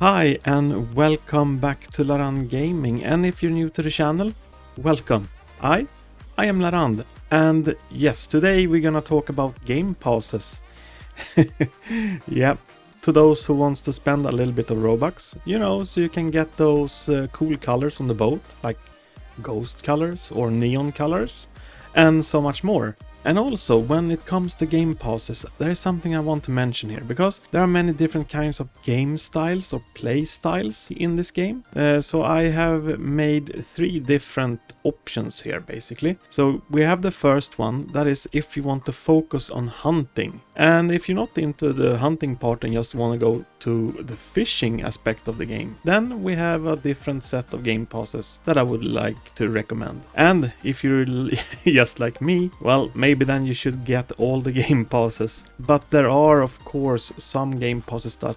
Hi and welcome back to Larand Gaming, and if you're new to the channel, welcome. I am Larand, and yes, today we're gonna talk about game passes. Yep, to those who wants to spend a little bit of Robux, so you can get those cool colors on the boat, like ghost colors or neon colors, and so much more. And also, when it comes to game passes, there is something I want to mention here, because there are many different kinds of game styles or play styles in this game. So I have made 3 different options here, basically. So we have the first one, that is if you want to focus on hunting. And if you're not into the hunting part and just want to go to the fishing aspect of the game, then we have a different set of game passes that I would like to recommend. And if you're just like me, well, maybe then you should get all the game passes. But there are, of course, some game passes that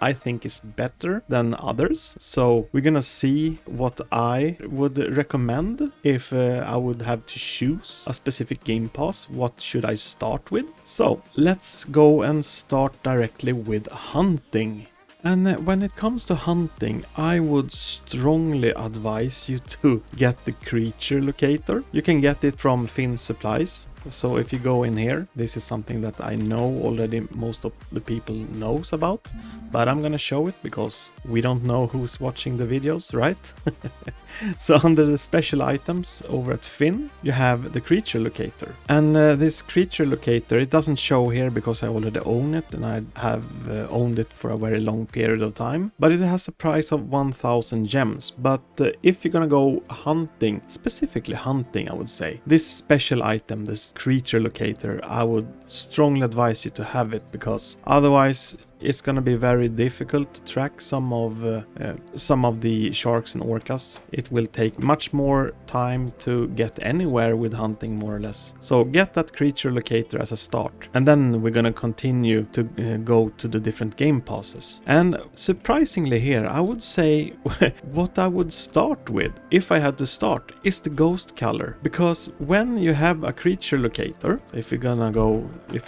I think is better than others. So we're gonna see what I would recommend if I would have to choose a specific game pass. What should I start with? So let's go and start directly with hunting. And when it comes to hunting, I would strongly advise you to get the creature locator. You can get it from Finn's Supplies. So if you go in here, this is something that I know already most of the people knows about, but I'm gonna show it because we don't know who's watching the videos, right? So under the special items over at Finn, you have the creature locator. And this creature locator, it doesn't show here because I already own it and I have owned it for a very long period of time. But it has a price of 1000 gems. But if you're gonna go hunting, specifically hunting I would say, this special item, this creature locator, I would strongly advise you to have it, because otherwise it's gonna be very difficult to track some of the sharks and orcas. It will take much more time to get anywhere with hunting, more or less. So get that creature locator as a start, and then we're gonna continue to go to the different game passes. And surprisingly here, I would say what I would start with, if I had to start, is the ghost color. Because when you have a creature locator, if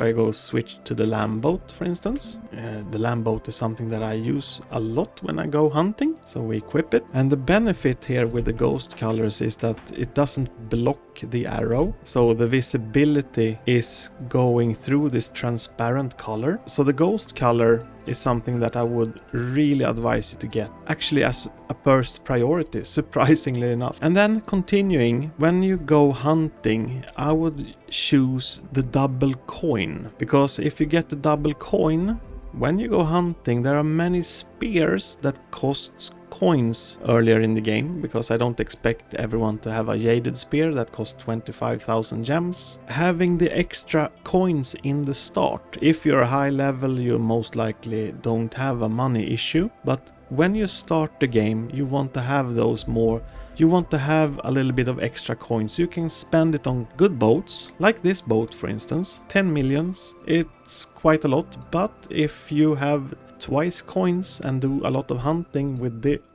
I go switch to the lamb boat, for instance, the lamb boat is something that I use a lot when I go hunting, so we equip it. And the benefit here with the ghost colors is that it doesn't block the arrow, so the visibility is going through this transparent color. So the ghost color is something that I would really advise you to get, actually as a first priority, surprisingly enough. And then continuing, when you go hunting, I would choose the double coin, because if you get the double coin when you go hunting, there are many spears that costs coins earlier in the game, because I don't expect everyone to have a jaded spear that costs 25,000 gems. Having the extra coins in the start, if you're a high level, you most likely don't have a money issue, but when you start the game, you want to have those more. You want to have a little bit of extra coins. You can spend it on good boats, like this boat for instance. 10 millions, it's quite a lot, but if you have twice coins and do a lot of hunting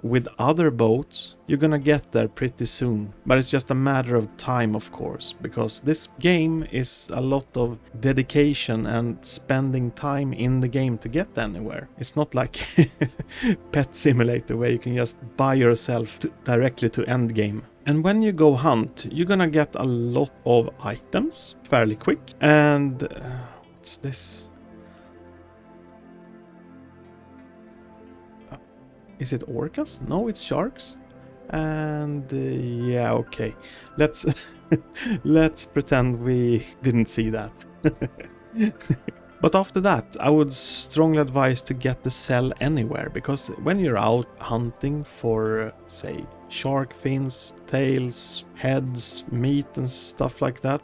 with other boats, you're gonna get there pretty soon. But it's just a matter of time, of course, because this game is a lot of dedication and spending time in the game to get anywhere. It's not like Pet Simulator where you can just buy yourself directly to end game. And when you go hunt, you're gonna get a lot of items fairly quick. And what's this? Is it orcas? No, it's sharks. And yeah, okay. Let's let's pretend we didn't see that. But after that, I would strongly advise to get the cell anywhere, because when you're out hunting for, say, shark fins, tails, heads, meat and stuff like that,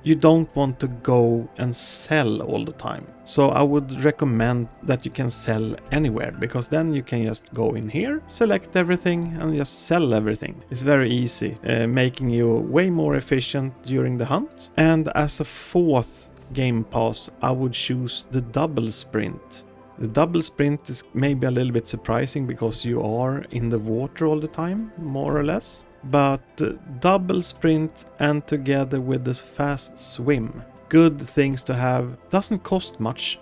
you don't want to go and sell all the time. So I would recommend that you can sell anywhere, because then you can just go in here, select everything and just sell everything. It's very easy, making you way more efficient during the hunt. And as a fourth game pass, I would choose the double sprint. The double sprint is maybe a little bit surprising because you are in the water all the time, more or less. But double sprint and together with this fast swim, good things to have. Doesn't cost much,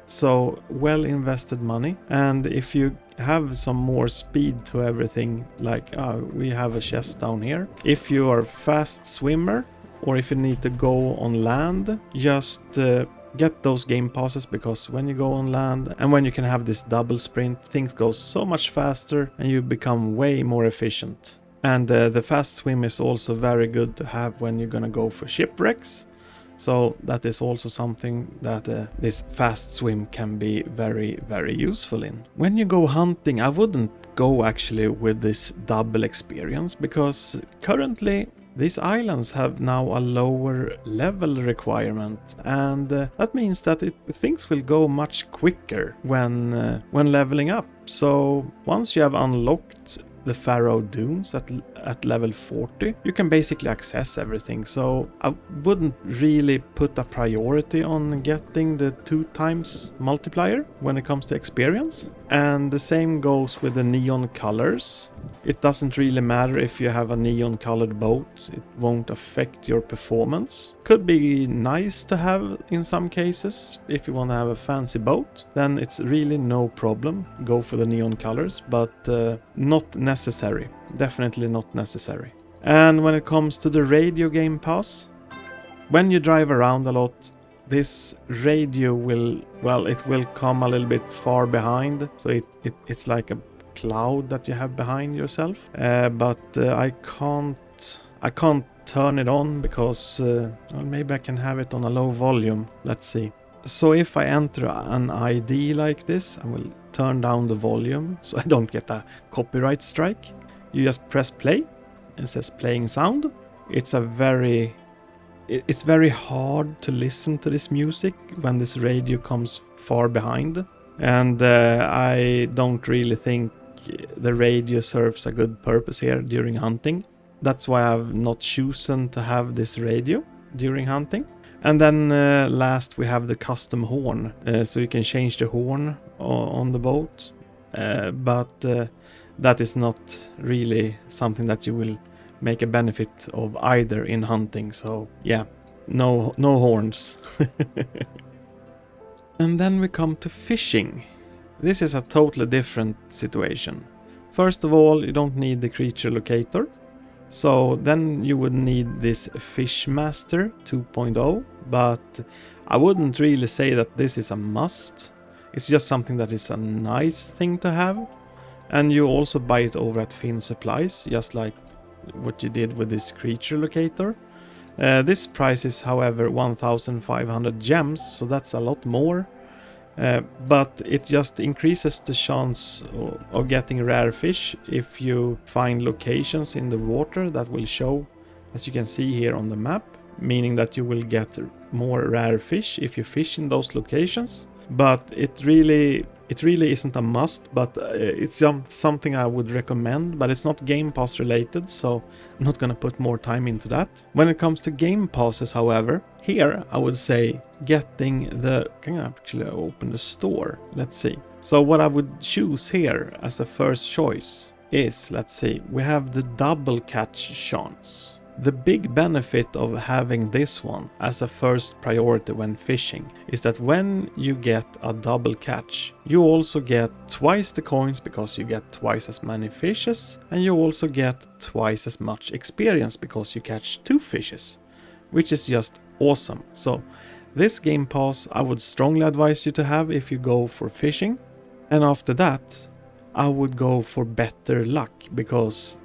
so well invested money. And if you have some more speed to everything, like we have a chest down here. If you are a fast swimmer or if you need to go on land, just get those game passes, because when you go on land and when you can have this double sprint, things go so much faster and you become way more efficient. And the fast swim is also very good to have when you're gonna go for shipwrecks. So that is also something that this fast swim can be very, very useful in. When you go hunting, I wouldn't go actually with this double experience, because currently these islands have now a lower level requirement, and that means that things will go much quicker when leveling up. So once you have unlocked the Faroe Dunes at level 40, you can basically access everything. So I wouldn't really put a priority on getting the 2x multiplier when it comes to experience. And the same goes with the neon colors. It doesn't really matter if you have a neon colored boat, it won't affect your performance. Could be nice to have in some cases. If you want to have a fancy boat, then it's really no problem, go for the neon colors, but not necessary. Definitely not necessary. And when it comes to the radio game pass, when you drive around a lot, this radio will, well, it will come a little bit far behind, so it's like a cloud that you have behind yourself. But I can't turn it on because well, maybe I can have it on a low volume. Let's see. So if I enter an ID like this, I will turn down the volume so I don't get a copyright strike. You just press play. It says playing sound. It's very hard to listen to this music when this radio comes far behind. And I don't really think the radio serves a good purpose here during hunting. That's why I've not chosen to have this radio during hunting. And then last we have the custom horn. So you can change the horn on the boat. But that is not really something that you will make a benefit of either in hunting. So yeah, no horns. And then we come to fishing. This is a totally different situation. First of all, you don't need the creature locator. So then you would need this Fishmaster 2.0, but I wouldn't really say that this is a must. It's just something that is a nice thing to have. And you also buy it over at Finn Supplies, just like what you did with this creature locator. This price is, however, 1,500 gems, so that's a lot more. But it just increases the chance of getting rare fish if you find locations in the water that will show, as you can see here on the map, meaning that you will get more rare fish if you fish in those locations. But it really isn't a must, but it's something I would recommend, but it's not Game Pass related, so I'm not gonna put more time into that. When it comes to Game Passes, however, here I would say getting the... Can I actually open the store? Let's see. So what I would choose here as a first choice is, let's see, we have the double catch chance. The big benefit of having this one as a first priority when fishing is that when you get a double catch, you also get twice the coins because you get twice as many fishes, and you also get twice as much experience because you catch 2 fishes, which is just awesome. So this game pass I would strongly advise you to have if you go for fishing. And after that I would go for better luck, because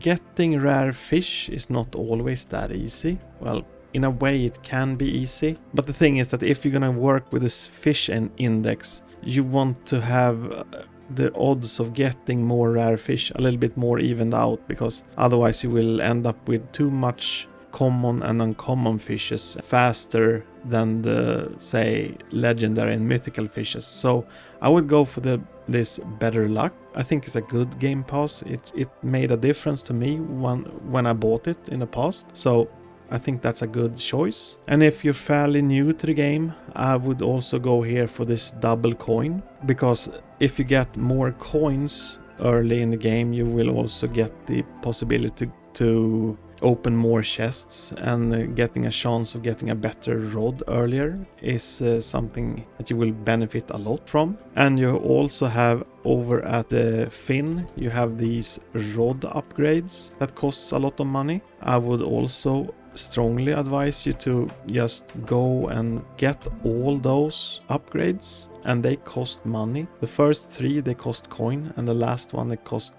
getting rare fish is not always that easy. Well, in a way it can be easy, but the thing is that if you're gonna work with this fish index, you want to have the odds of getting more rare fish a little bit more evened out, because otherwise you will end up with too much common and uncommon fishes faster than the, say, legendary and mythical fishes. So I would go for this better luck. I think it's a good game pass. It made a difference to me when I bought it in the past. So I think that's a good choice. And if you're fairly new to the game, I would also go here for this double coin, because if you get more coins early in the game, you will also get the possibility to open more chests, and getting a chance of getting a better rod earlier is something that you will benefit a lot from. And you also have over at the fin, you have these rod upgrades that costs a lot of money. I would also strongly advise you to just go and get all those upgrades, and they cost money. The first 3 they cost coin, and the last one they cost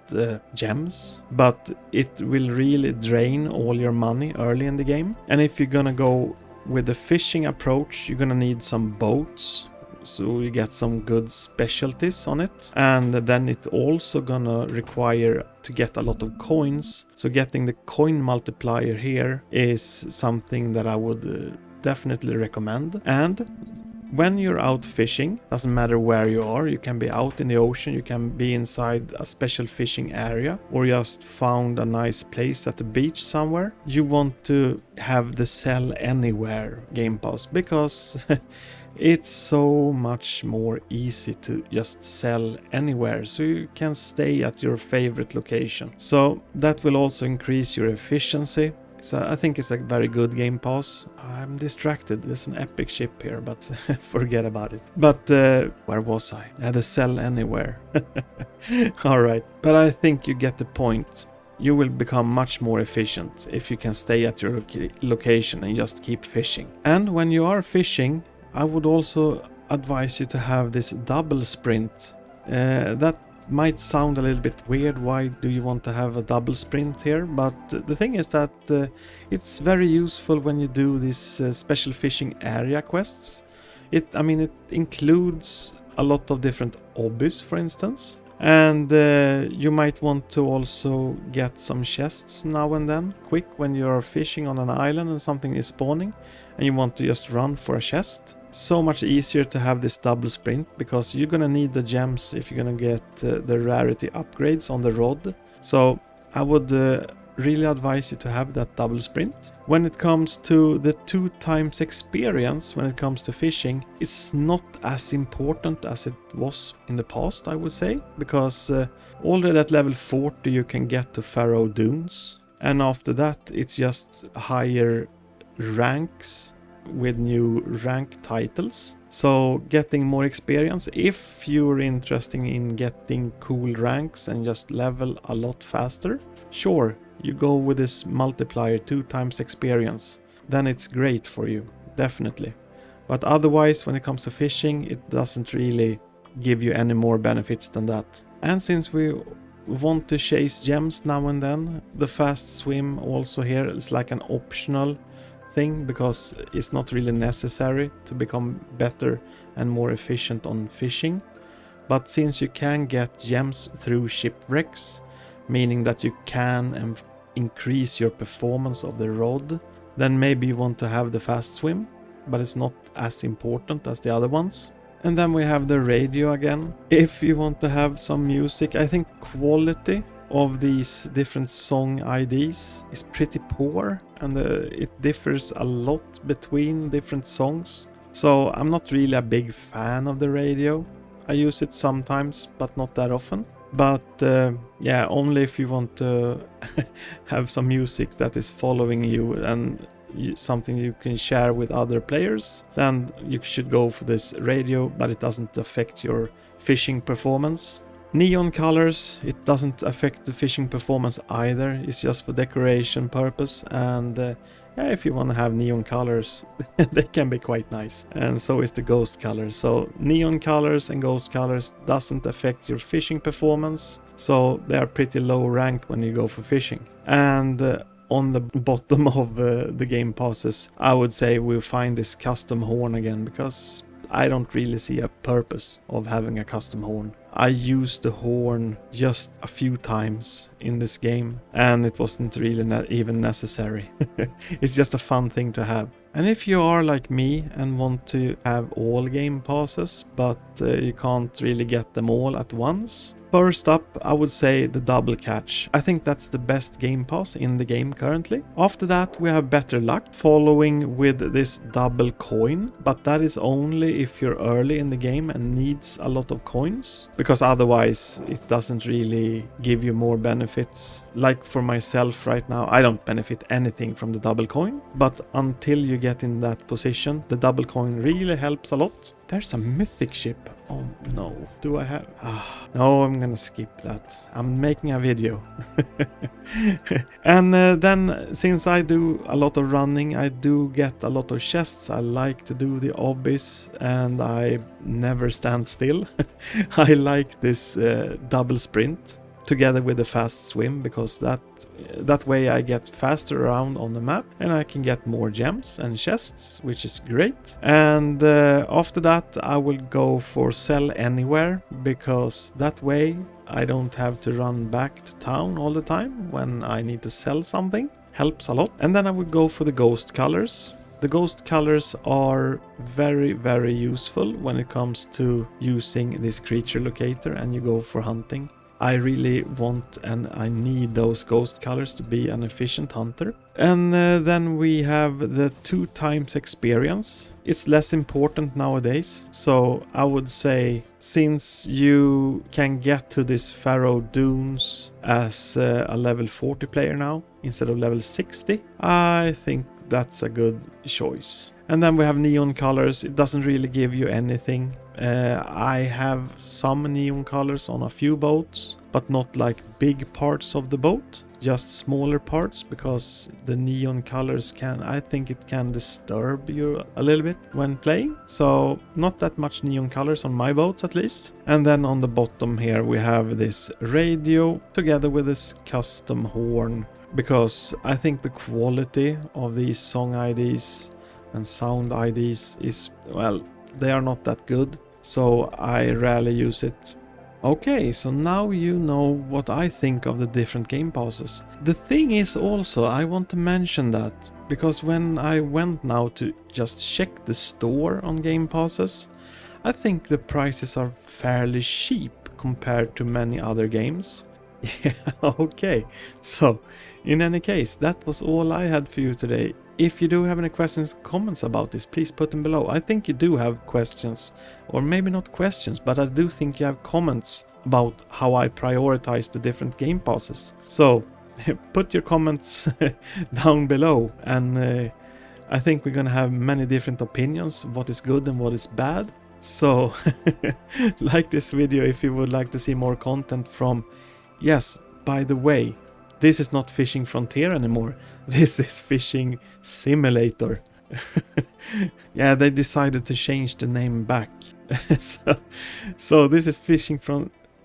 gems, but it will really drain all your money early in the game. And if you're gonna go with the fishing approach, you're gonna need some boats, so you get some good specialties on it, and then it also gonna require to get a lot of coins. So getting the coin multiplier here is something that I would definitely recommend. And when you're out fishing, doesn't matter where you are, you can be out in the ocean, you can be inside a special fishing area, or just found a nice place at the beach somewhere. You want to have the sell anywhere Game Pass, because it's so much more easy to just sell anywhere, so you can stay at your favorite location. So that will also increase your efficiency. I think it's a very good Game Pass. I'm distracted, there's an epic ship here, but forget about it. But where was I? I had to sell anywhere. Alright, but I think you get the point. You will become much more efficient if you can stay at your location and just keep fishing. And when you are fishing, I would also advise you to have this double sprint. That might sound a little bit weird. Why do you want to have a double sprint here? But the thing is that it's very useful when you do these special fishing area quests. It includes a lot of different obbies, for instance. And you might want to also get some chests now and then, quick, when you're fishing on an island and something is spawning and you want to just run for a chest. So much easier to have this double sprint, because you're gonna need the gems if you're gonna get the rarity upgrades on the rod. So I would really advise you to have that double sprint. When it comes to the 2 times experience, when it comes to fishing, it's not as important as it was in the past, I would say, because already at level 40 you can get to Faroe Dunes, and after that it's just higher ranks with new rank titles. So getting more experience, if you're interested in getting cool ranks and just level a lot faster, sure, you go with this multiplier 2 times experience, then it's great for you, definitely. But otherwise, when it comes to fishing, it doesn't really give you any more benefits than that. And since we want to chase gems now and then, the fast swim also here is like an optional thing, because it's not really necessary to become better and more efficient on fishing. But since you can get gems through shipwrecks, meaning that you can increase your performance of the rod, then maybe you want to have the fast swim, but it's not as important as the other ones. And then we have the radio again. If you want to have some music, I think quality of these different song IDs is pretty poor, and it differs a lot between different songs. So I'm not really a big fan of the radio. I use it sometimes, but not that often. But yeah, only if you want to have some music that is following you and something you can share with other players, then you should go for this radio, but it doesn't affect your fishing performance. Neon colors, it doesn't affect the fishing performance either. It's just for decoration purpose, and yeah, if you want to have neon colors, they can be quite nice. And so is the ghost color. So neon colors and ghost colors doesn't affect your fishing performance, so they are pretty low ranked when you go for fishing. And on the bottom of the game passes, I would say we'll find this custom horn again, because I don't really see a purpose of having a custom horn. I used the horn just a few times in this game, and it wasn't really even necessary. It's just a fun thing to have. And if you are like me and want to have all game passes, but you can't really get them all at once, First up, I would say the double catch. I think that's the best game pass in the game currently. After that, we have better luck, following with this double coin, but that is only if you're early in the game and needs a lot of coins, because otherwise it doesn't really give you more benefits. Like for myself right now, I don't benefit anything from the double coin, but until you get in that position, the double coin really helps a lot. There's a mythic ship. Oh no, do I have... no, I'm gonna skip that. I'm making a video. And then, since I do a lot of running, I do get a lot of chests. I like to do the obbies and I never stand still. I like this double sprint together with the fast swim, because that way I get faster around on the map and I can get more gems and chests, which is great. And after that I will go for sell anywhere, because that way I don't have to run back to town all the time when I need to sell something. Helps a lot. And then I would go for the ghost colors. The ghost colors are very, very useful when it comes to using this creature locator and you go for hunting. I really want and I need those ghost colors to be an efficient hunter. And then we have the 2 times experience. It's less important nowadays. So I would say, since you can get to this Pharaoh Dunes as a level 40 player now instead of level 60, I think that's a good choice. And then we have neon colors. It doesn't really give you anything. I have some neon colors on a few boats, but not like big parts of the boat, just smaller parts, because the neon colors I think it can disturb you a little bit when playing. So not that much neon colors on my boats at least. And then on the bottom here we have this radio together with this custom horn, because I think the quality of these song IDs and sound IDs is, well, they are not that good. So I rarely use it. Okay, so now you know what I think of the different game passes. The thing is also, I want to mention that, because when I went now to just check the store on game passes, I think the prices are fairly cheap compared to many other games. Yeah, okay. So, in any case, that was all I had for you today. If you do have any questions, comments about this, please put them below. I think you do have questions, or maybe not questions, but I do think you have comments about how I prioritize the different game passes. So, put your comments down below, and I think we're gonna have many different opinions, what is good and what is bad. So, like this video if you would like to see more content from... Yes, by the way, this is not Fishing Frontier anymore. This is Fishing Simulator. Yeah, they decided to change the name back. so this is Fishing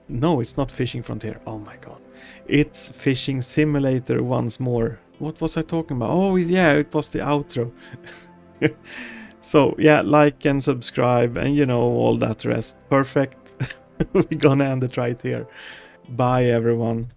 No, it's not Fishing Frontier. Oh my god. It's Fishing Simulator once more. What was I talking about? Oh yeah, it was the outro. So yeah, like and subscribe and you know all that rest. Perfect. We're gonna end it right here. Bye everyone.